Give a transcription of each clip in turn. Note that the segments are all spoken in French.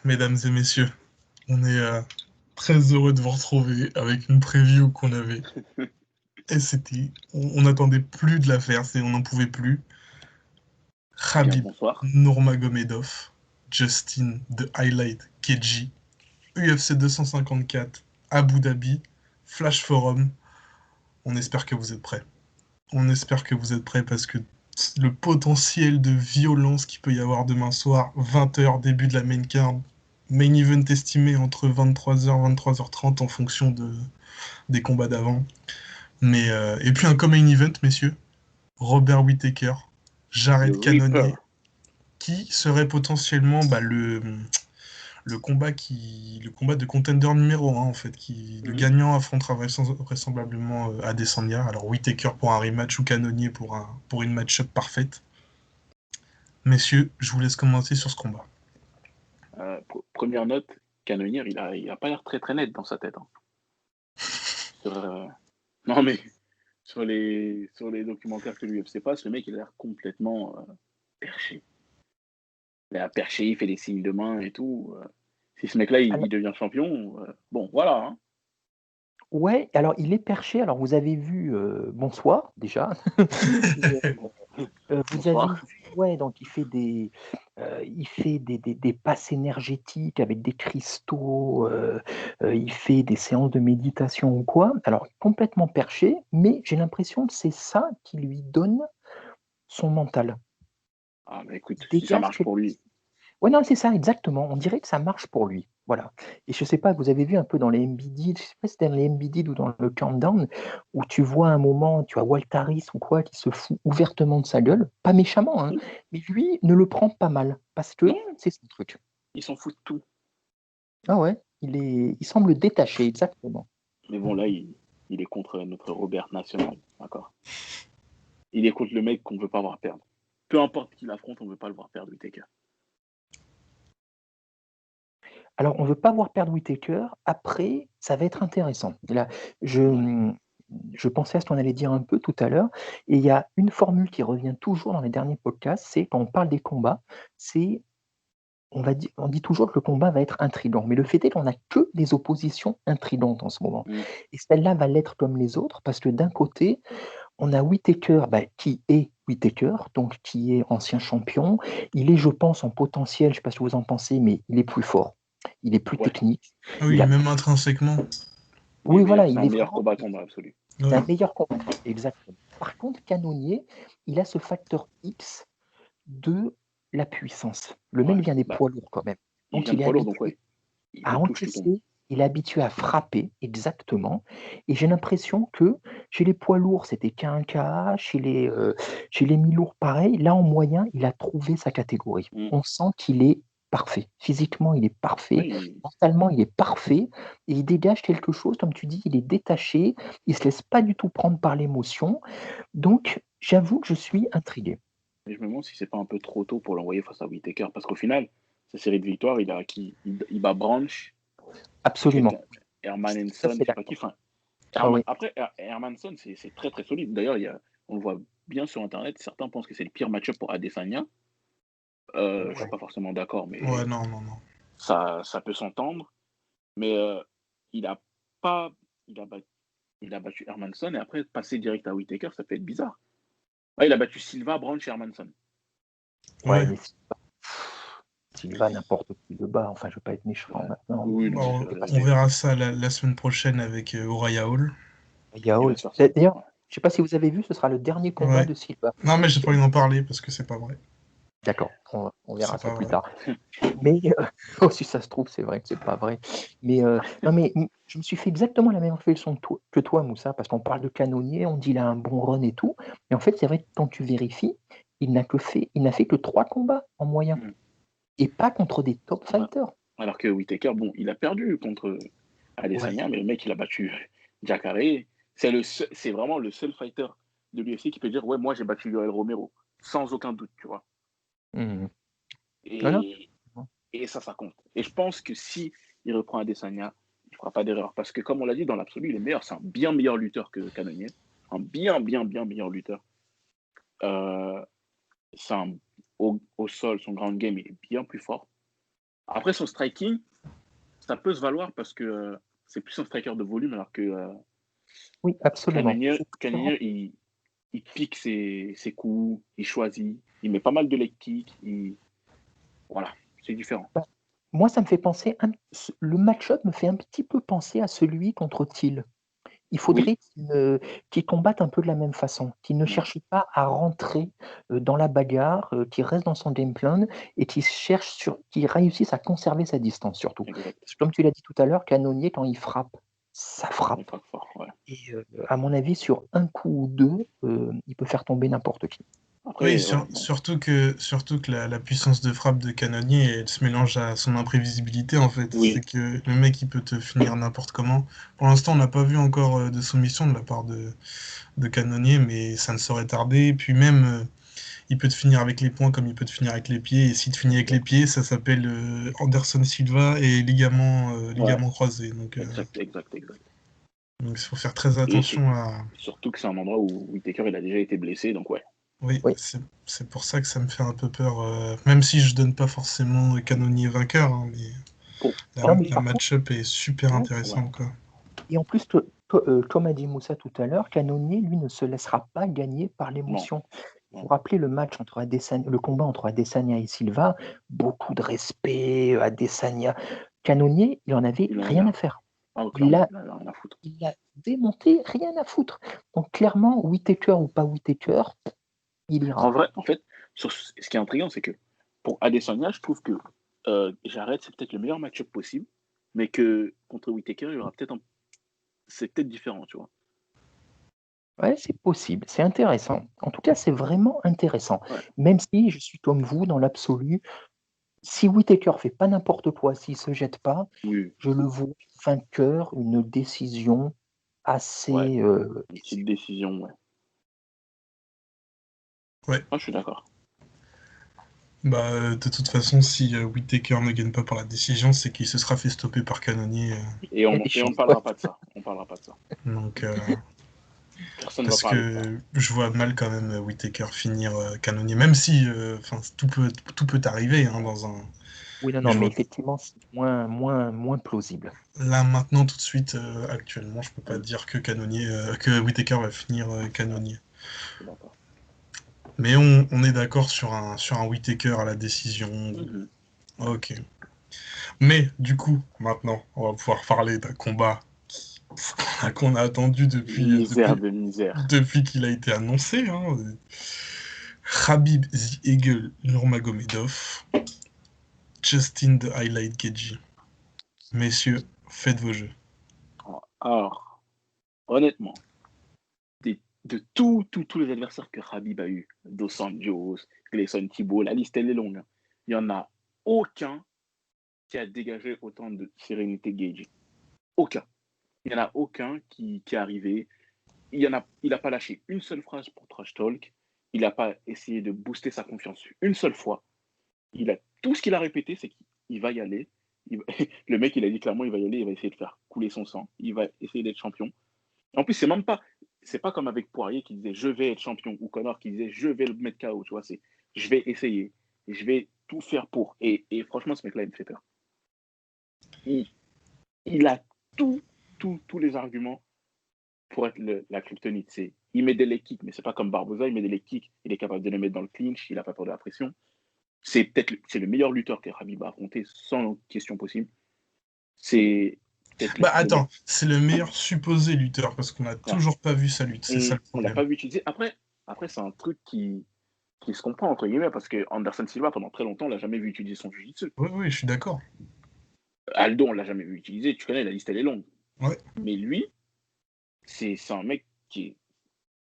Mesdames et messieurs, on est très heureux de vous retrouver avec une preview qu'on avait. Et on n'attendait plus de la faire, on n'en pouvait plus. Eh bien, Khabib bonsoir. Nurmagomedov, Justin The Highlight Keji, UFC 254, Abu Dhabi, Flash Forum. On espère que vous êtes prêts. On espère que vous êtes prêts parce que le potentiel de violence qu'il peut y avoir demain soir, 20h, début de la main card, main event estimé entre 23h et 23h30 en fonction des combats d'avant. Et puis un co-main event, messieurs, Robert Whittaker, Le Jared Reaper. Cannonier, qui serait potentiellement le combat de contender numéro 1 en fait, le Mhm. gagnant affrontera vraisemblablement Adesanya. Alors Whittaker pour un rematch ou Cannonier pour une match-up parfaite. Messieurs, je vous laisse commencer sur ce combat. Première note, Cannonier, il a pas l'air très très net dans sa tête, hein. Sur, non mais sur les documentaires que l'UFC passe, le mec il a l'air complètement perché. Il a perché, il fait des signes de main et tout. Si ce mec-là il Alors, devient champion, bon voilà, hein. ouais, alors il est perché. Alors vous avez vu, bonsoir déjà. Et, vous avez Bonsoir. vu, ouais, donc il fait des passes énergétiques avec des cristaux, il fait des séances de méditation ou quoi. Alors complètement perché, mais j'ai l'impression que c'est ça qui lui donne son mental. Ah bah écoute, Il si ça dégage marche quelque pour lui. Ouais, non, c'est ça, exactement. On dirait que ça marche pour lui. Voilà. Et je sais pas, vous avez vu un peu dans les MBD, je sais pas si c'était dans les MBD ou dans le Countdown, où tu vois un moment, tu as Waltaris ou quoi, qui se fout ouvertement de sa gueule, pas méchamment, hein, Hmm. mais lui ne le prend pas mal, parce que Non, c'est son truc. il s'en fout de tout. Ah ouais, il semble détaché, exactement. Mais bon là il est contre notre Robert national, d'accord. Il est contre le mec qu'on veut pas voir perdre. Peu importe qui l'affronte, on veut pas le voir perdre, Whittaker. Alors, on ne veut pas voir perdre Whittaker. Après, ça va être intéressant. Et là, Ouais. je pensais à ce qu'on allait dire un peu tout à l'heure. Et il y a une formule qui revient toujours dans les derniers podcasts, c'est quand on parle des combats, c'est on dit toujours que le combat va être intriguant. Mais le fait est qu'on n'a que des oppositions intrigantes en ce moment. Mm. Et celle-là va l'être comme les autres, parce que d'un côté, on a Whittaker, qui est Whittaker, donc qui est ancien champion. Il est, je pense, en potentiel, je ne sais pas ce que vous en pensez, mais il est plus fort, il est plus Ouais. technique, Ah il oui, a même plus... intrinsèquement. Il est Oui, voilà, meilleur, c'est il un est meilleur vraiment... combattant dans l'absolu. C'est Ouais. un meilleur combattant, exactement. Par contre, Cannonier, il a ce facteur X de la puissance. Le mec Ouais. vient des Bah, poids lourds quand même. il Donc vient de il est poids lourd, donc habitué ouais. Il te à touche, tu tombes. encaisser, il est habitué à frapper, exactement. Et j'ai l'impression que chez les poids lourds, c'était qu'un KA, chez les mi-lourds, pareil. Là, en moyen, il a trouvé sa catégorie. Mm. On sent qu'il est parfait. Physiquement, il est parfait. Oui, Mentalement, il est parfait. Et il dégage quelque chose, comme tu dis, il est détaché. Il ne se laisse pas du tout prendre par l'émotion. Donc, j'avoue que je suis intrigué. mais je me demande si c'est pas un peu trop tôt pour l'envoyer face à Whittaker. Parce qu'au final, sa série de victoires, il a acquis. Il bat Branch, Absolument. quelqu'un, Herman Ça, Henson, c'est je sais pas qui. d'accord. Enfin, Ah oui. Après, Hermanson, c'est très très solide. D'ailleurs, on le voit bien sur Internet. Certains pensent que c'est le pire match-up pour Adesanya. Je suis Ouais. pas forcément d'accord, Ouais, mais non, non, non. ça peut s'entendre. Mais il a pas, il a, bat- il a battu Hermanson et après passer direct à Whittaker, ça peut être bizarre. Ouais, il a battu Silva, Branch et Hermanson. Ouais, Ouais. mais s'il va n'importe qui le bat, enfin, je ne veux pas être méchant Ouais. maintenant, Oui, mais non, mais Bon, c'est la on vérité. verra ça la semaine prochaine avec Uriah Hall. Il va Yaol. se faire ça. D'ailleurs, Ouais. je ne sais pas si vous avez vu, ce sera le dernier combat Ouais. de Silva. Non, mais j'ai pas envie d'en parler parce que c'est pas vrai. D'accord, on C'est verra ça pas plus vrai. tard. Mais oh, si ça se trouve, c'est vrai que c'est pas vrai. Mais non, mais je me suis fait exactement la même réflexion que toi, Moussa, parce qu'on parle de Canonnier, on dit il a un bon run et tout. Mais en fait, c'est vrai que quand tu vérifies, il n'a fait que 3 combats en moyen. Mm. Et pas contre des top Ouais. fighters. Alors que Whittaker, bon, il a perdu contre Ouais. Adesanya, mais le mec, il a battu Jacare. C'est vraiment le seul fighter de l'UFC qui peut dire, ouais, moi, j'ai battu Yoel Romero, sans aucun doute, tu vois. Mhm. Voilà. Et, et ça compte. Et je pense que si il reprend Adesanya, il ne fera pas d'erreur. Parce que, comme on l'a dit, dans l'absolu, il est meilleur. C'est un bien meilleur lutteur que Cannonier. Un bien, bien, bien meilleur lutteur. Euh, c'est un, au sol, son ground game, il est bien plus fort. Après, son striking, ça peut se valoir parce que c'est plus un striker de volume, alors que Oui, absolument. Cannonier, il pique ses coups, il choisit, il met pas mal de leg kick, voilà, c'est différent. Bah, moi, ça me fait penser, le match-up me fait un petit peu penser à celui contre Thiel. Il Oui, faudrait qu'il combatte un peu de la même façon, qu'il ne ouais, cherche pas à rentrer dans la bagarre, qu'il reste dans son game plan et qu'il réussisse à conserver sa distance surtout. exact. Comme tu l'as dit tout à l'heure, Cannonier, quand il frappe, ça Il frappe. frappe fort, ouais. Et à mon avis, sur un coup ou deux, il peut faire tomber n'importe qui. Oui, Après, ouais, bon, surtout que la puissance de frappe de Canonnier, elle se mélange à son imprévisibilité en fait. C'est oui, que le mec, il peut te finir n'importe comment. Pour l'instant, on n'a pas vu encore de soumission de la part de Canonnier, mais ça ne saurait tarder. Puis même, il peut te finir avec les poings comme il peut te finir avec les pieds. Et s'il te finit avec les exact. pieds, ça s'appelle Anderson Silva et Ouais, ligament croisé. exact. Donc il faut faire très Et attention à... surtout que c'est un endroit où Whittaker, il a déjà été blessé, donc ouais. Oui, Oui, c'est pour ça que ça me fait un peu peur. Même si je donne pas forcément Canonnier vainqueur, hein, mais Pour, non, par- mais la par contre, match-up est super ouais. ouais, intéressante, quoi. Et en plus, comme a dit Moussa tout à l'heure, Cannonier, lui, ne se laissera pas gagner par non, l'émotion. Vous non. vous rappelez le combat entre Adesanya et Silva, beaucoup de respect, Adesanya. Cannonier, il en avait Il en a rien rien. à faire. Ah, Il clairement, a, il en a rien à foutre. il a démonté, rien à foutre. Donc clairement, Whittaker ou pas Whittaker, il En ira. vrai, en fait, ce qui est intriguant, c'est que pour Adesanya, je trouve que Jarrett, c'est peut-être le meilleur match-up possible, mais que contre Whittaker, il y aura c'est peut-être différent, tu vois. Ouais, c'est possible, c'est intéressant. En tout cas, c'est vraiment intéressant. Ouais, Même si je suis comme vous, dans l'absolu, si Whittaker fait pas n'importe quoi, s'il se jette pas, oui, je le vois vainqueur, une décision ouais, assez une petite issue. décision, ouais. Ouais, Ah, je suis d'accord. bah, de toute façon, si Whittaker ne gagne pas par la décision, c'est qu'il se sera fait stopper par Canonnier. Il y a des Et on chances. ne parlera pas de ça. On parlera pas de ça. Donc, Personne ne va parce parler de ça. que je vois mal quand même Whittaker finir Canonnier, même si tout peut arriver hein, Ouais. dans un. Oui, non, Mais non, je mais vois effectivement, c'est moins plausible. là maintenant, tout de suite, actuellement, je peux pas Oui, dire que Whittaker va finir Canonnier. je suis d'accord. Mais on est d'accord sur un Whittaker à la décision. Mhm. Ok. Mais du coup, maintenant, on va pouvoir parler d'un combat qu'on a attendu Misère de misère. depuis qu'il a été annoncé. Hein. Khabib The Eagle Nurmagomedov, Justin the Highlight Keji. Messieurs, faites vos jeux. Alors, honnêtement, de tous les adversaires que Khabib a eu, Dos Anjos, Gleison Thibault, la liste elle est longue. Il n'y en a aucun qui a dégagé autant de sérénité Gage. Aucun. Il n'y en a aucun qui est arrivé. Il a pas lâché une seule phrase pour Trash Talk. Il n'a pas essayé de booster sa confiance une seule fois. Tout ce qu'il a répété, c'est qu'il va y aller. Le mec, il a dit clairement, il va y aller, il va essayer de faire couler son sang. Il va essayer d'être champion. En plus, c'est pas comme avec Poirier qui disait je vais être champion ou Connor qui disait je vais le mettre KO. Tu vois, c'est je vais essayer, je vais tout faire pour. Et franchement, ce mec-là, il me fait peur. Il, il a tous les arguments pour être la kryptonite. Il met des leg kicks, mais c'est pas comme Barboza, il met des leg kicks, il est capable de les mettre dans le clinch, il a pas peur de la pression. C'est le meilleur lutteur que Khabib a affronté sans question possible. C'est peut-être Bah le mec. attends, c'est le meilleur supposé lutteur parce qu'on n'a Ouais. toujours pas vu sa lutte, c'est ça le On l'a problème. pas vu utiliser. Après c'est un truc qui se comprend entre guillemets parce que Anderson Silva pendant très longtemps on l'a jamais vu utiliser son jiu-jitsu. Oui, oui, je suis d'accord. Aldo on l'a jamais vu utiliser. Tu connais la liste elle est longue. Ouais. Mais lui c'est un mec qui est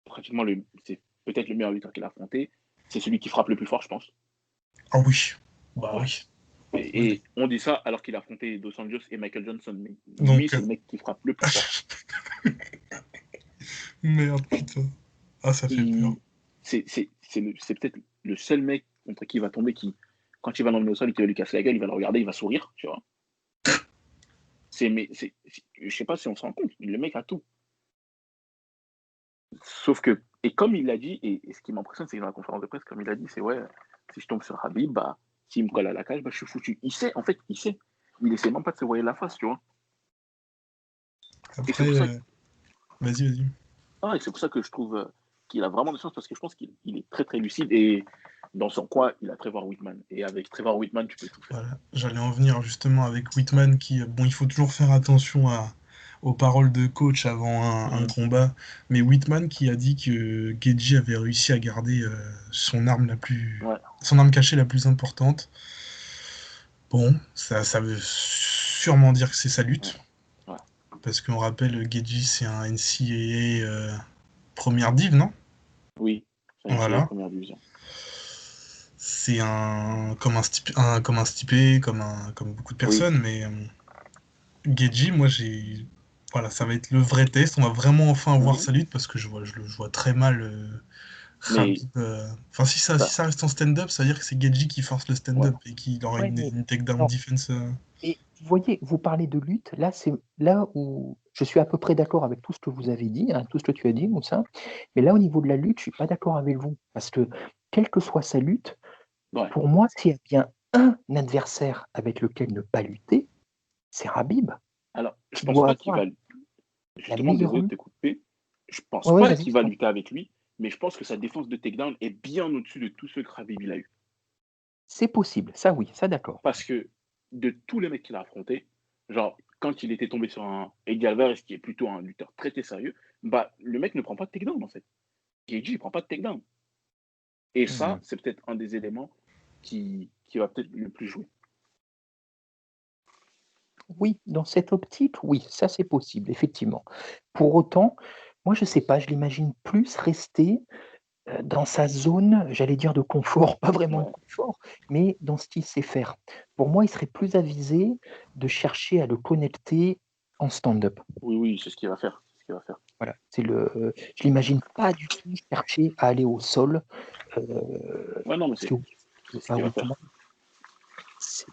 pratiquement c'est peut-être le meilleur lutteur qu'il a affronté. C'est celui qui frappe le plus fort je pense. Ah oui. Bah Ouais. oui. Oui, oui. Et on dit ça alors qu'il a affronté Dos Anjos et Michael Johnson. Mais lui, Donc, c'est le mec qui frappe le plus fort. merde, putain. Ah, ça fait peur. Et c'est peut-être le seul mec contre qui il va tomber qui, quand il va l'emmener au sol et qu'il va lui casser la gueule, il va le regarder, il va sourire, tu vois. Je sais pas si on se rend compte, le mec a tout. Sauf que, et comme il l'a dit, et ce qui m'impressionne, c'est que dans la conférence de presse, comme il a dit, c'est ouais, si je tombe sur Habib, bah, s'il me colle à la cage, bah, je suis foutu. Il sait, en fait, il sait. Il essaie même pas de se voir la face, tu vois. Et c'est Après, pour ça, vas-y. et c'est pour ça que je trouve qu'il a vraiment des chances, parce que je pense qu'il est très très lucide et dans son coin, il a Trevor Whitman. Et avec Trevor Whitman, tu peux tout faire. Voilà, j'allais en venir justement avec Whitman qui, bon, il faut toujours faire attention aux paroles de coach avant un combat, mais Whitman qui a dit que Geji avait réussi à garder son arme Ouais. son arme cachée la plus importante. Bon, ça veut sûrement dire que c'est sa lutte, Ouais. parce qu'on rappelle Geji c'est un NCAA première div, non? Oui, c'est une Voilà. première division. C'est comme un Stipe, comme beaucoup de personnes, mais Geji, moi voilà, ça va être le vrai test. On va vraiment enfin voir sa lutte parce que je vois très mal Mais Khabib. Enfin, si ça reste en stand-up, ça veut dire que c'est Geji qui force le stand-up et qu'il aura Ouais, mais une takedown non. defense. Et vous voyez, vous parlez de lutte, là, c'est là où je suis à peu près d'accord avec tout ce que vous avez dit, hein, tout ce que tu as dit, Moussa. Mais là, au niveau de la lutte, je suis pas d'accord avec vous. Parce que, quelle que soit sa lutte, ouais. pour moi, s'il y a bien un adversaire avec lequel ne pas lutter, c'est Khabib. Alors, je Il pense doit pas qu'il avoir va. la Justement, meilleure désolé de lutte. te couper. Je pense Ouais, ouais, pas vas-y. qu'il va lutter avec lui, mais je pense que sa défense de takedown est bien au-dessus de tout ce que Khabib il a eu. C'est possible, ça oui, ça d'accord. Parce que de tous les mecs qu'il a affrontés, genre, quand il était tombé sur un Eddie Alvarez, qui est plutôt un lutteur très très sérieux, bah, le mec ne prend pas de takedown en fait. KG, il prend pas de takedown. Et ça, Mhm. c'est peut-être un des éléments qui va peut-être le plus jouer. Oui, dans cette optique, oui, ça c'est possible, effectivement. Pour autant, moi je sais pas, je l'imagine plus rester dans sa zone, j'allais dire de confort, pas vraiment de Ouais. confort, mais dans ce qu'il sait faire. Pour moi, il serait plus avisé de chercher à le connecter en stand-up. Oui, oui, c'est ce qu'il va faire. C'est ce qu'il va faire. Voilà, je l'imagine pas du tout chercher à aller au sol, Ouais, non, mais parce c'est que ce qu'il va faire. Whitman, c'est,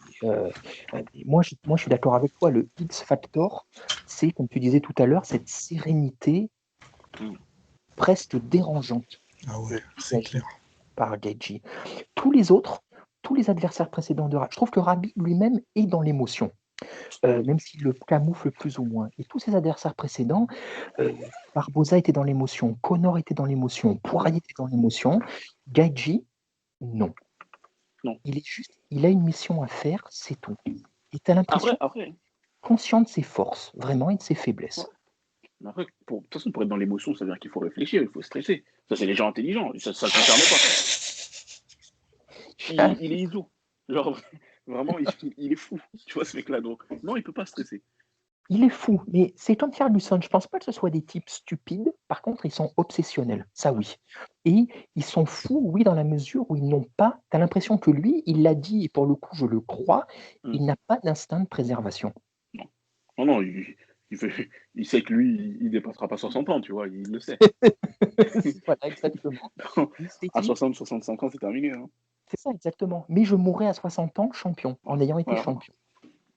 moi, je suis d'accord avec toi. Le X factor, c'est, comme tu disais tout à l'heure, cette sérénité Mm. presque dérangeante Ah ouais, c'est dégagée clair. par Gaethje. Tous les autres, tous les adversaires précédents de Khabib, je trouve que Khabib lui-même est dans l'émotion, Oui. même s'il le camoufle plus ou moins. Et tous ses adversaires précédents, Barboza était dans l'émotion, Conor était dans l'émotion, Ouais. Poirier était dans l'émotion, Gaethje, non. Non. Il a une mission à faire, c'est tout. Et tu as l'impression Après, conscient de ses forces, vraiment, et de ses ouais. faiblesses. Mais après, de toute façon, pour être dans l'émotion, ça veut dire qu'il faut réfléchir, il faut stresser. Ça, c'est les gens intelligents. Ça ne concerne pas. Il est iso. Genre, vraiment, il est fou. Tu vois, ce mec-là. Donc, non, il peut pas stresser. Il est fou, mais c'est comme Ferguson. Je pense pas que ce soit des types stupides. Par contre, ils sont obsessionnels, ça oui. Et ils sont fous, oui, dans la mesure où ils n'ont pas. Tu as l'impression que lui, il l'a dit, et pour le coup, je le crois, Mm. il n'a pas d'instinct de préservation. Non, non, il sait que lui, il dépassera pas 60 ans, tu vois, il le sait. Voilà, exactement. Il s'est À dit, 60, 65 ans, c'est terminé. Hein. c'est ça, exactement. Mais je mourrai à 60 ans champion, en ayant été Voilà. champion.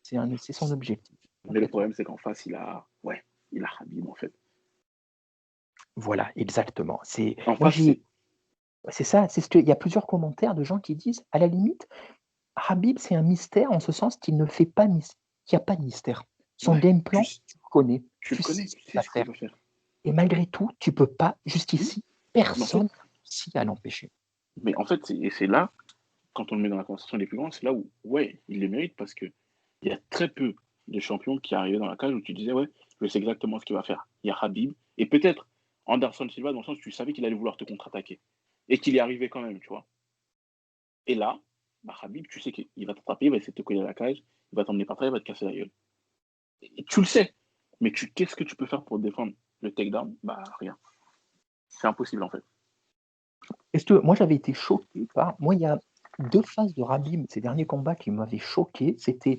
C'est son objectif. Mais le Complètement. problème, c'est qu'en face, il a Khabib, en fait. Voilà, exactement. En Moi, face, c'est. c'est ça. Il y a plusieurs commentaires de gens qui disent, à la limite, Habib, c'est un mystère en ce sens qu'il ne fait pas qu'il n'y a pas de mystère. Son Ouais, game plan, tu le connais, tu le tu sais connais, ce tu qu'il sais va ce qu'il faire. va faire. Et malgré tout, tu peux pas, Oui, jusqu'ici, mais en fait, personne n'a réussi à l'empêcher. c'est là, quand on le met dans la conversation des plus grands, c'est là où, ouais, il les mérite parce que il y a très peu de champions qui arrivaient dans la cage où tu disais, ouais, je sais exactement ce qu'il va faire. Il y a Habib et peut-être Anderson Silva dans le sens où tu savais qu'il allait vouloir te contre-attaquer et qu'il y arrivait quand même, tu vois. Et là, bah, Habib, tu sais qu'il va t'attraper, il va essayer de te coller à la cage, il va t'emmener par terre, il va te casser la gueule. Et tu le sais, mais qu'est-ce que tu peux faire pour défendre le takedown? Bah, rien. C'est impossible en fait. Est-ce que moi, j'avais été choqué par. Moi, il y a deux phases de Habib, ces derniers combats qui m'avaient choqué. C'était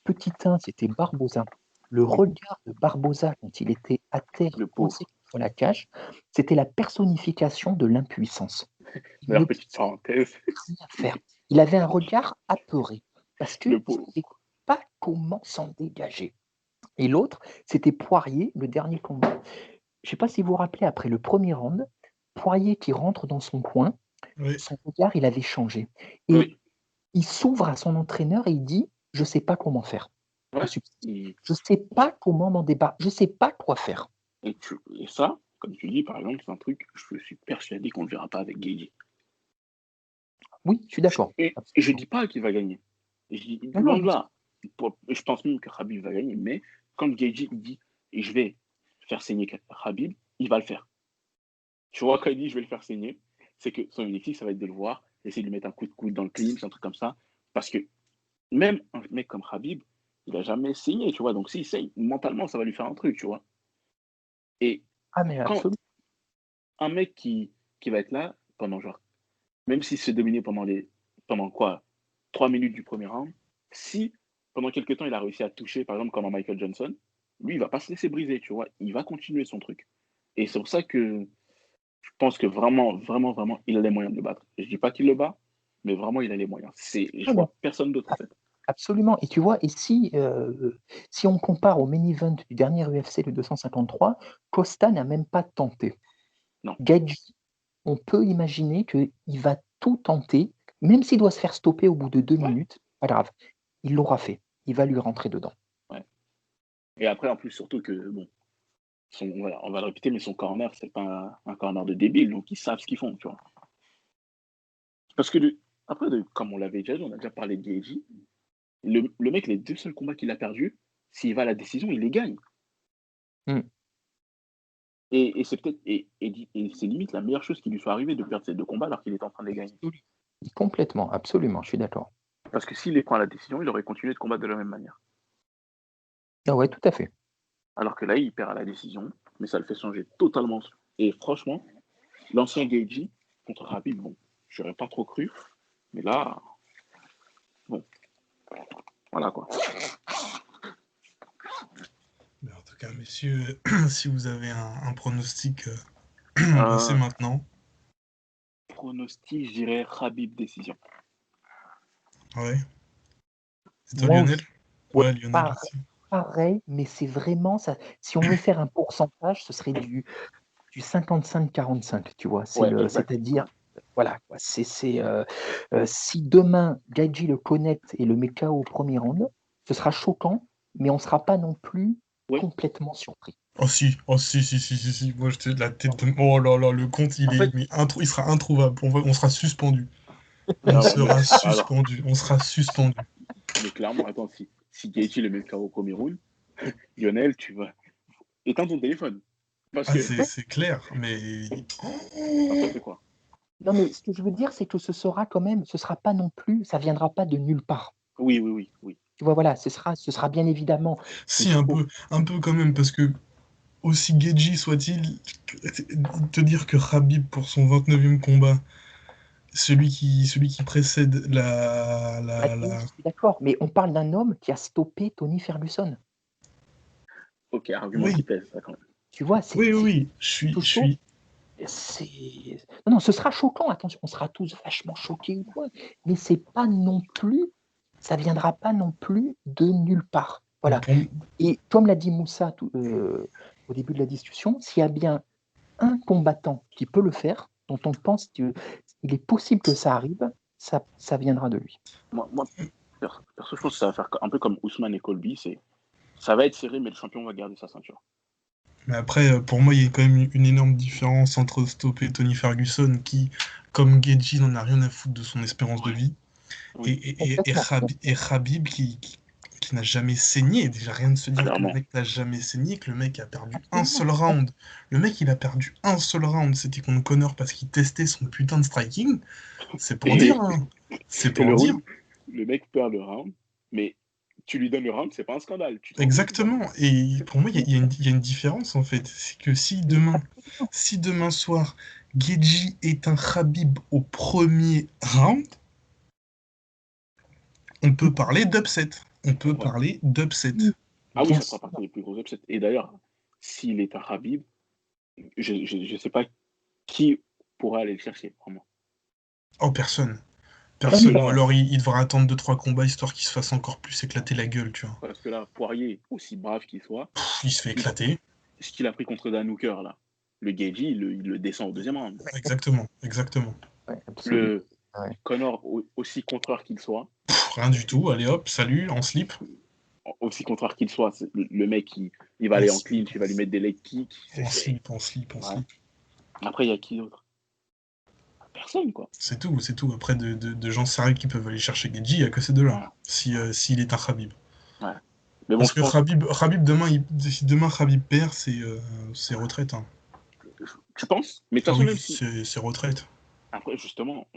petit 1, c'était Barboza. Le regard de Barboza quand il était à terre, Le coincé pauvre. contre la cage, c'était la personnification de l'impuissance. Il ne D'ailleurs, pouvait petite parenthèse, rien faire. Il avait un regard apeuré parce qu'il le ne pauvre. savait pas comment s'en dégager. Et l'autre, c'était Poirier, le dernier combat. Je ne sais pas si vous vous rappelez, après le premier round, Poirier qui rentre dans son coin, Oui. son regard, il avait changé. Et Oui, il s'ouvre à son entraîneur et il dit je ne sais pas comment faire. Ouais. Je ne sais pas comment m'en débarrasser. Je ne sais pas quoi faire. Et ça, comme tu dis, par exemple, c'est un truc, je suis persuadé qu'on ne le verra pas avec Gaethje. Oui, je suis d'accord. Et je ne dis pas qu'il va gagner. Loin de là. Je pense même que Khabib va gagner. Mais quand Gaethje dit je vais faire saigner Khabib, il va le faire. Tu vois, quand il dit je vais le faire saigner, c'est que son objectif, ça va être de le voir, essayer de lui mettre un coup de coude dans le clinch, un truc comme ça. Parce que même un mec comme Khabib, il n'a jamais saigné, tu vois. Donc s'il saigne, mentalement, ça va lui faire un truc, tu vois. Et mais quand absolument. un mec qui va être là pendant genre, même s'il se fait dominer pendant quoi 3 minutes du premier round, si pendant quelques temps il a réussi à toucher, par exemple, comme un Michael Johnson, lui, il va pas se laisser briser, tu vois. Il va continuer son truc. Et c'est pour ça que je pense que vraiment, vraiment, vraiment, il a les moyens de le battre. Je dis pas qu'il le bat, mais vraiment, il a les moyens. Je vois personne d'autre, en fait. Absolument. Et tu vois, et si on compare au main event du dernier UFC, le 253, Costa n'a même pas tenté. Non. Gaethje, on peut imaginer qu'il va tout tenter, même s'il doit se faire stopper au bout de 2 minutes, pas grave. Il l'aura fait. Il va lui rentrer dedans. Ouais. Et après, en plus, surtout que, bon, on va le répéter, mais son corner, c'est pas un corner de débile, donc ils savent ce qu'ils font, tu vois. Parce que, après, comme on l'avait déjà dit, on a déjà parlé de Gaethje, le mec, les 2 seuls combats qu'il a perdus, s'il va à la décision, il les gagne. Et c'est peut-être et c'est limite la meilleure chose qui lui soit arrivée de perdre ces 2 combats alors qu'il est en train de les gagner. Complètement, absolument, je suis d'accord. Parce que s'il les prend à la décision, il aurait continué de combattre de la même manière. Ah ouais, tout à fait. Alors que là, il perd à la décision, mais ça le fait changer totalement. Et franchement, l'ancien Gaethje contre Khabib, bon, j'aurais pas trop cru, mais là, bon, voilà quoi. En tout cas, messieurs, si vous avez un pronostic, lancez maintenant. Pronostic, je dirais Khabib décision. Ouais. C'est toi, Moi Lionel? aussi. Ouais, Lionel aussi. Pareil, mais c'est vraiment ça. Si on veut faire un pourcentage, ce serait du 55-45, tu vois. C'est-à-dire, voilà, si demain Gaethje le connaît et le met KO au premier round, ce sera choquant, mais on ne sera pas non plus complètement surpris. Oh si. Moi, j'étais la tête de... Oh là là, le compte, il sera introuvable. On sera suspendu. On sera suspendu. On sera suspendu. Mais clairement, attends, si Gaethje le met KO au premier round, Lionel, tu vas éteindre ton téléphone. Parce que... c'est clair, mais... Après, c'est quoi? Non, mais ce que je veux dire, c'est que ce sera pas non plus, ça viendra pas de nulle part. Oui. Tu vois, voilà, ce sera bien évidemment. Si, un peu quand même, parce que aussi Gaethje soit-il, te dire que Khabib, pour son 29e combat, celui qui précède Je suis d'accord, mais on parle d'un homme qui a stoppé Tony Ferguson. Ok, argument qui pèse, ça quand même. Tu vois, Oui, je suis... Non, ce sera choquant, attention, on sera tous vachement choqués ou quoi, mais ça viendra pas non plus de nulle part. Voilà. Et comme l'a dit Moussa au début de la discussion, s'il y a bien un combattant qui peut le faire, dont on pense qu'il est possible que ça arrive, ça viendra de lui. Moi, perso, je pense que ça va faire un peu comme Ousmane et Colby, ça va être serré, mais le champion va garder sa ceinture. Mais après, pour moi, il y a quand même une énorme différence entre stopper Tony Ferguson, qui, comme Gaethje, n'en a rien à foutre de son espérance de vie, et Khabib, qui n'a jamais saigné. Déjà, rien de se dire que le mec n'a jamais saigné, que le mec a perdu un seul round. Le mec, il a perdu un seul round. C'était contre Conor parce qu'il testait son putain de striking. C'est pour dire, hein. C'est pour dire. Le mec perd le round, mais tu lui donnes le round, c'est pas un scandale. Exactement. Et pour moi, il y a une différence, en fait. C'est que si demain soir, Gaethje est un Khabib au premier round, on peut parler d'upset. Ah oui, ça fera partie des plus gros upsets. Et d'ailleurs, s'il est un Khabib, je sais pas qui pourra aller le chercher, vraiment. Oh, personne. Ou alors il devra attendre 2-3 combats histoire qu'il se fasse encore plus éclater la gueule, tu vois. Parce que là, Poirier, aussi brave qu'il soit, il se fait éclater. Ce qu'il a pris contre Dan Hooker, là, le Gaethje, il le descend au deuxième round. Exactement. Ouais, Ouais. Connor, aussi contreur qu'il soit, Rien du tout. Allez hop, salut, en slip. aussi contreur qu'il soit, le mec, il va En aller en slip, clinch, il va lui mettre des leg kicks. en slip, en slip, en Ouais. slip. Après, il y a qui d'autre? Personne, quoi. C'est tout, c'est tout. Après, de gens sérieux qui peuvent aller chercher Geji, il n'y a que ces deux-là. S'il est un Khabib. Ouais. Mais bon, Parce je que pense, Khabib demain, si demain Khabib perd, c'est retraite. Hein. tu penses? Mais de toute Ah façon, oui, même si. c'est retraite. Après, justement,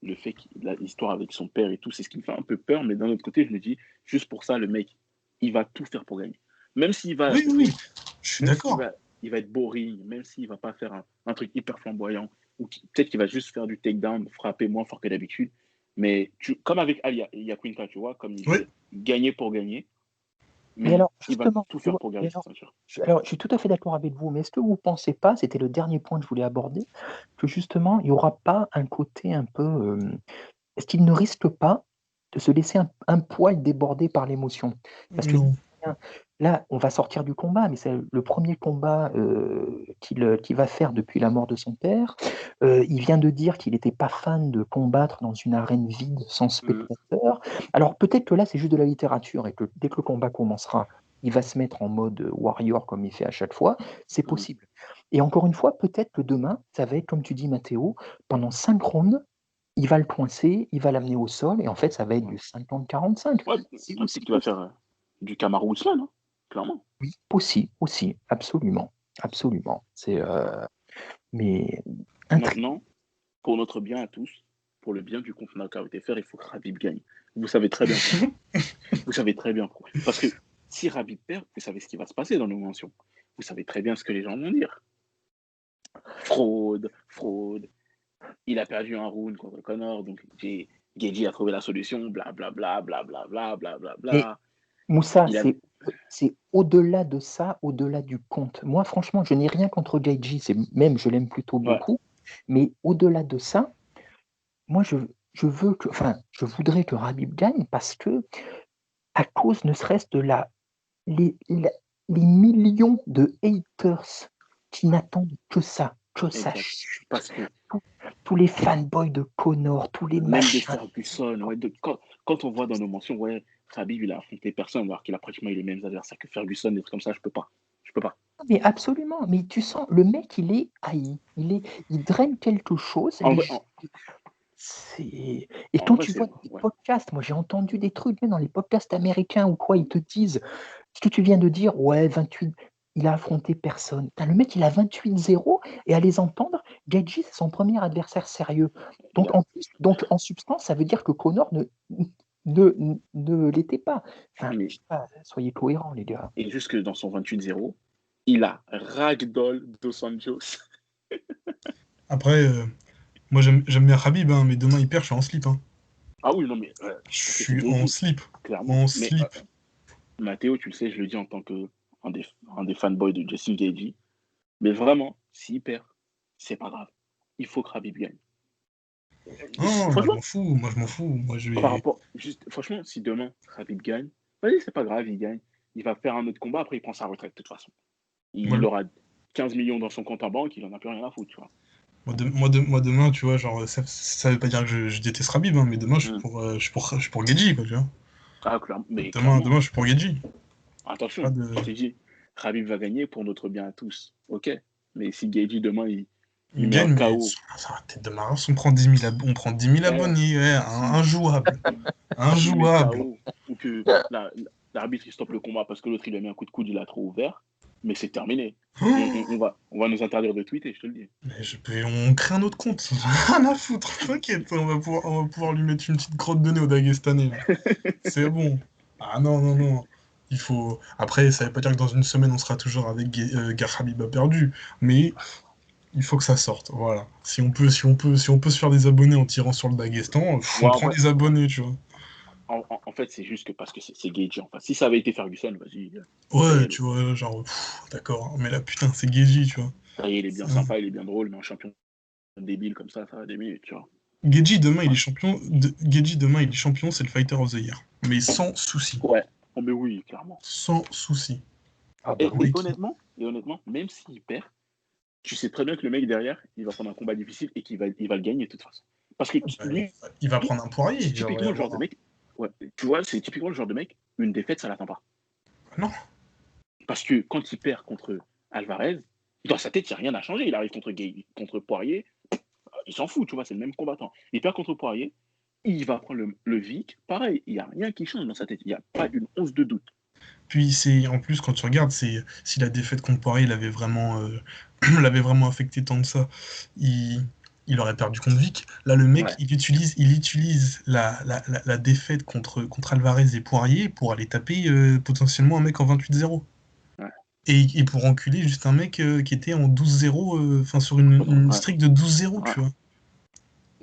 le fait l'histoire avec son père et tout, c'est ce qui me fait un peu peur. Mais d'un autre côté, je me dis, juste pour ça, le mec, il va tout faire pour gagner. Même s'il va, Oui, oui, oui. Je suis même s'il d'accord. va, il va être boring, même s'il va pas faire un truc hyper flamboyant, ou peut-être qu'il va juste faire du takedown, frapper moins fort que d'habitude. Mais comme avec Ali Yaquinta, tu vois, comme il Oui. veut gagner pour gagner, Mais mais alors, il va justement, tout tu faire vois, pour mais garder sa ceinture. alors, je suis tout à fait d'accord avec vous, mais est-ce que vous ne pensez pas, c'était le dernier point que je voulais aborder, que justement, il n'y aura pas un côté un peu. Est-ce qu'il ne risque pas de se laisser un poil déborder par l'émotion? Parce que Non. là, on va sortir du combat, mais c'est le premier combat qu'il va faire depuis la mort de son père. Il vient de dire qu'il n'était pas fan de combattre dans une arène vide sans spectateurs. Alors peut-être que là, c'est juste de la littérature et que dès que le combat commencera, il va se mettre en mode warrior comme il fait à chaque fois. C'est possible. Et encore une fois, peut-être que demain, ça va être comme tu dis, Mathéo, pendant 5 rounds, il va le coincer, il va l'amener au sol, et en fait, ça va être du 50-45. Ouais, C'est peut-être aussi qu'il va possible. faire du Kamaru Usman, hein, clairement. Oui, aussi, absolument, absolument. Mais Maintenant, pour notre bien à tous, pour le bien du compte Knockout FR, il faut que Khabib gagne. Vous savez très bien pourquoi. Vous savez très bien pourquoi. Parce que si Khabib perd, vous savez ce qui va se passer dans nos mentions. Vous savez très bien ce que les gens vont dire. Fraude, fraude. Il a perdu un round contre Connor, donc Geji a trouvé la solution, blablabla, blablabla, Mais blablabla. Moussa, Il a... c'est au-delà de ça, au-delà du compte. Moi, franchement, je n'ai rien contre Gaethje, même je l'aime plutôt Ouais, beaucoup. Mais au-delà de ça, moi, je voudrais que Khabib gagne parce que, à cause ne serait-ce de les millions de haters qui n'attendent que ça exact. chute. Parce que Tous les fanboys de Connor, tous les même de machins. Ferguson, ouais, quand on voit dans nos mentions, ouais, Khabib, il a affronté personne, alors qu'il a pratiquement eu les mêmes adversaires que Ferguson, des trucs comme ça, je peux pas. Je peux pas. Mais absolument, mais tu sens, le mec, il est haï. Il draine quelque chose. En vrai, Et en quand vrai tu vois des ouais. podcasts, moi j'ai entendu des trucs, même dans les podcasts américains ou quoi, ils te disent ce que tu viens de dire, ouais, 28, il a affronté personne. Putain, le mec, il a 28-0 et à les entendre, Gaethje, c'est son premier adversaire sérieux. Il Donc a, en substance, ça veut dire que Connor ne l'était pas. Enfin, mais, je sais pas, soyez cohérents, les gars. et jusque dans son 28-0, il a ragdoll Dos Anjos. Après, moi j'aime bien Khabib, hein, mais demain il perd, je suis en slip. Hein. Ah oui, non, mais Je parce que c'est suis en Geji, slip. clairement. En Mais slip. Mathéo, tu le sais, je le dis en tant que un des fanboys de Justin Gaethje. Mais vraiment, s'il perd, c'est pas grave. Il faut que Khabib gagne. Non, moi je Franchement, m'en fous. Moi je m'en fous. Moi je par vais. rapport, juste, franchement, si demain Khabib gagne, vas-y, c'est pas grave, il gagne. Il va faire un autre combat, après il prend sa retraite de toute façon. Moi, Il aura 15 millions dans son compte en banque, il en a plus rien à foutre, tu vois. moi, demain, tu vois, genre, ça veut pas dire que je déteste Khabib, hein, mais demain je suis Mm. je suis pour Geji, quoi, tu vois. Ah, mais clairement, Demain je suis pour Geji. Pas attention, de. je t'ai dit, Khabib va gagner pour notre bien à tous. Ok. Mais si Gaethje demain il Il met un gagne, mais KO, ça va tête de Mars, on prend 10 000, on prend 10 000 ouais, abonnés, ouais, si, injouable. s'il met Injouable. KO ou que l'arbitre il stoppe le combat parce que l'autre il a mis un coup de coude, il a trop ouvert, mais c'est terminé. Oh, On va nous interdire de tweeter, je te le dis. mais on crée un autre compte, rien à foutre, t'inquiète, on va pouvoir lui mettre une petite crotte de nez au Dagestanais. Là. C'est bon. Ah non, non, non. Il faut. Après, ça veut pas dire que dans une semaine on sera toujours avec Khabib a perdu, mais il faut que ça sorte. Voilà. Si on peut se faire des abonnés en tirant sur le Daghestan, Ouais, on en prend vrai, des abonnés, tu vois. en fait, c'est juste que parce que c'est Gaethje. Enfin, si ça avait été Ferguson, vas-y, ça y est, Ouais, tu vois, genre, d'accord. Mais là, putain, c'est Geji, tu vois. ça y est, il est bien sympa, il est bien drôle, mais un champion débile comme ça va des minutes, tu vois. Geji, demain, il est Ouais, champion. Geji, demain, il est champion, c'est le Fighter of the Year. Mais sans souci. ouais. Oh, mais oui, clairement. Sans souci. Ah bah oui. Et honnêtement, même s'il perd, tu sais très bien que le mec derrière, il va prendre un combat difficile et il va le gagner de toute façon. Parce que Bah, lui, il va prendre un Poirier. c'est Il va y typiquement le genre de avoir mec. Ouais, tu vois, c'est typiquement le genre de mec, une défaite, ça l'atteint pas. Non, Parce que quand il perd contre Alvarez, dans sa tête, il n'y a rien à changer. Il arrive contre Poirier, il s'en fout, tu vois, c'est le même combattant. Il perd contre Poirier, il va prendre le Vic, pareil, il n'y a rien qui change dans sa tête. Il n'y a pas une once de doute. puis c'est en plus quand tu regardes, c'est si la défaite contre Poirier l'avait vraiment, l'avait vraiment affecté tant de ça, il, il aurait perdu contre Vic. Là, le mec, Ouais. il utilise la défaite contre Alvarez et Poirier pour aller taper potentiellement un mec en 28-0. Ouais. Et pour enculer juste un mec qui était en 12-0, enfin sur une Ouais. streak de 12-0, Ouais. tu vois.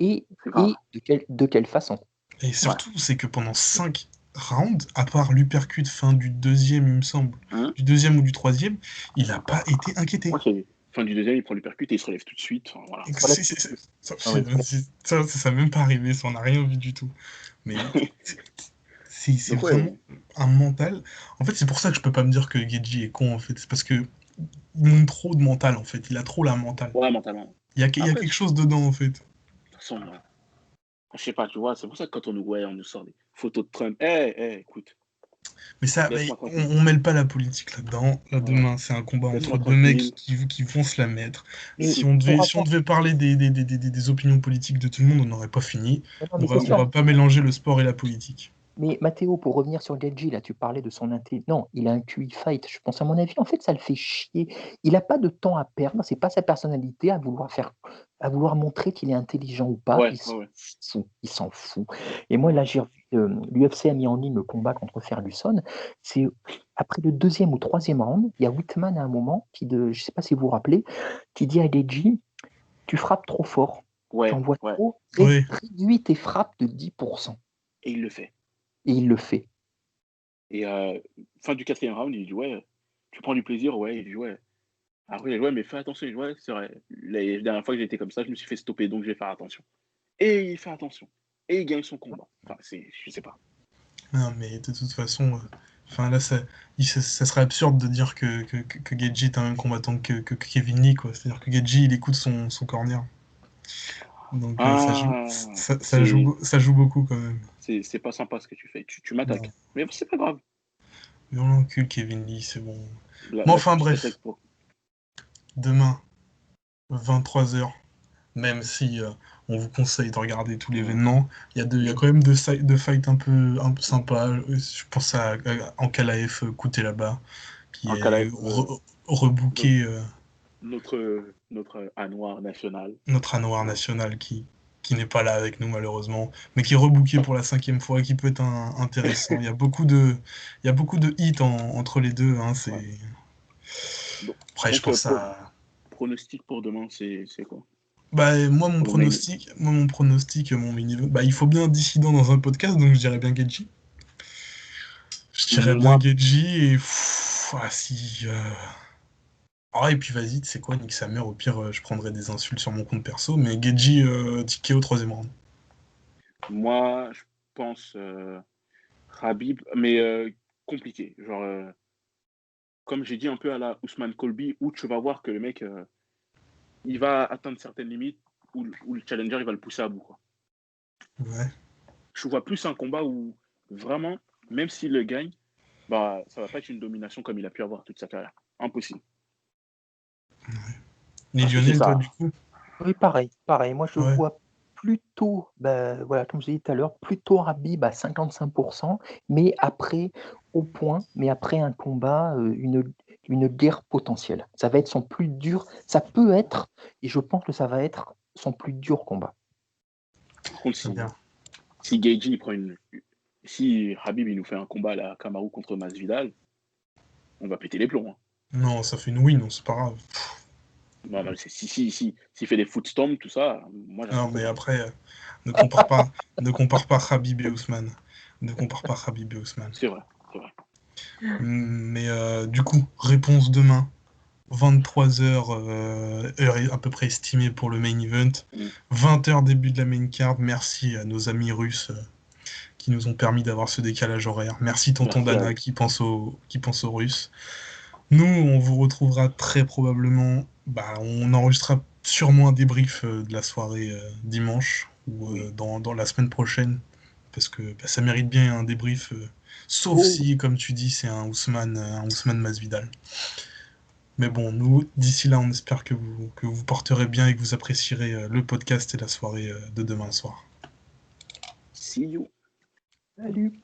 Et, C'est grave. et de quelle façon? Et surtout, c'est que pendant 5 rounds, à part l'uppercut fin du deuxième, il me semble, Hein. du deuxième ou du troisième, il n'a pas été inquiété. Moi, c'est fin du deuxième, il prend l'uppercut et il se relève tout de suite. Enfin, voilà. Ça m'est même pas arrivé, ça, on n'a rien vu du tout. Mais c'est Donc, vraiment un mental. En fait, c'est pour ça que je peux pas me dire que Geji est con, en fait. C'est parce que il montre trop de mental, en fait. Il a trop la mentale. Ouais, mentalement. Il y a Après, quelque chose dedans, en fait. De toute façon, je sais pas, tu vois, c'est pour ça que quand on nous sort des photos de Trump, écoute, Mais ça, laisse-moi tranquille. on mêle pas la politique là-dedans. Là, demain, c'est un combat Laisse-moi entre deux mecs tranquille. qui vont se la mettre. Mais Si on pour devait parler des opinions politiques de tout le monde, on n'aurait pas fini. Non, On mais va, c'est on sûr. va pas mélanger le sport et la politique. Mais Mathéo, pour revenir sur Genji, là, tu parlais de son inté. Non, il a un QI fight. Je pense, à mon avis, en fait, ça le fait chier. Il n'a pas de temps à perdre. C'est pas sa personnalité à vouloir montrer qu'il est intelligent ou pas. Ouais, Il s'en ouais. fout. Il s'en fout. Et moi, là, j'ai revu, l'UFC a mis en ligne le combat contre Ferguson. C'est après le deuxième ou troisième round, il y a Whitman à un moment je sais pas si vous vous rappelez, qui dit à Genji, tu frappes trop fort. Tu Ouais, envoies ouais. trop. Oui. Réduis tes frappes de 10%. Et il le fait. Et il le fait. Et fin du quatrième round, il dit ouais, tu prends du plaisir, ouais. Il dit ouais. Après, il dit ouais, mais fais attention. Il dit ouais, c'est vrai. La dernière fois que j'étais comme ça, je me suis fait stopper, donc je vais faire attention. Et il fait attention. Et il gagne son combat. Enfin, je sais pas. Non, mais de toute façon, enfin là, ça serait absurde de dire que Geji est un même combattant que Kevin Lee, quoi. C'est-à-dire que Geji, il écoute son corner. Donc ça joue beaucoup quand même. C'est pas sympa ce que tu fais. Tu m'attaques. Non. Mais c'est pas grave. Mais on l'encule, Kevin Lee, c'est bon. La Mais enfin petite bref, attaque pour... demain, 23h, même si on vous conseille de regarder tout l'événement, il y a quand même deux fights un peu sympas. Je pense à Ankalaev Kouté là-bas, qui est rebooké. Notre Anoir national. Notre Anoir national qui n'est pas là avec nous malheureusement, mais qui est rebooké pour la 5e fois, qui peut être intéressant. Il y a beaucoup de hits entre les deux. Hein, c'est... Ouais. Après, je pense à... Pronostic pour demain, c'est quoi? Bah, moi, mon pronostic, mon mini... Bah, il faut bien un dissident dans un podcast, donc je dirais bien Geji. Je dirais bien Geji et... si... Ah, et puis vas-y, tu sais quoi, nique sa mère, au pire, je prendrai des insultes sur mon compte perso, mais Geji, ticket au 3e round. Moi, je pense Khabib, mais compliqué. Genre, comme j'ai dit un peu à la Ousmane Colby, où tu vas voir que le mec, il va atteindre certaines limites, où le challenger, il va le pousser à bout, quoi. Ouais. Je vois plus un combat où, vraiment, même s'il le gagne, bah, ça va pas être une domination comme il a pu avoir toute sa carrière. Impossible. Et Parce que c'est Lionel, toi, ça. du coup? Oui, pareil. Moi, je Ouais. vois plutôt, voilà, comme je l'ai dit tout à l'heure, plutôt Habib à 55%, mais après, au point, mais après un combat, une guerre potentielle. Ça va être son plus dur. Ça peut être, et je pense que ça va être son plus dur combat. Par contre, Très bien. si Gaethje il prend si Habib il nous fait un combat à la Kamaru contre Masvidal, on va péter les plombs. Hein. Non, ça fait une win, non, c'est pas grave. Non, non, s'il fait des footstomps, tout ça, moi Non, j'arrête. mais après, ne compare pas, ne compare pas Khabib et Ousmane. Ne compare pas Khabib et Ousmane. C'est vrai, c'est vrai. Mais du coup, réponse demain. 23h, heure à peu près estimée pour le main event. 20h, début de la main card. Merci à nos amis russes qui nous ont permis d'avoir ce décalage horaire. Merci tonton Dana qui pense aux Russes. Nous, on vous retrouvera très probablement. On enregistrera sûrement un débrief de la soirée dimanche. ou Oui. dans la semaine prochaine, parce que ça mérite bien un débrief, sauf si, comme tu dis, c'est un Ousmane Masvidal. Mais bon, nous, d'ici là, on espère que vous porterez bien et que vous apprécierez le podcast et la soirée de demain soir. See you. Salut.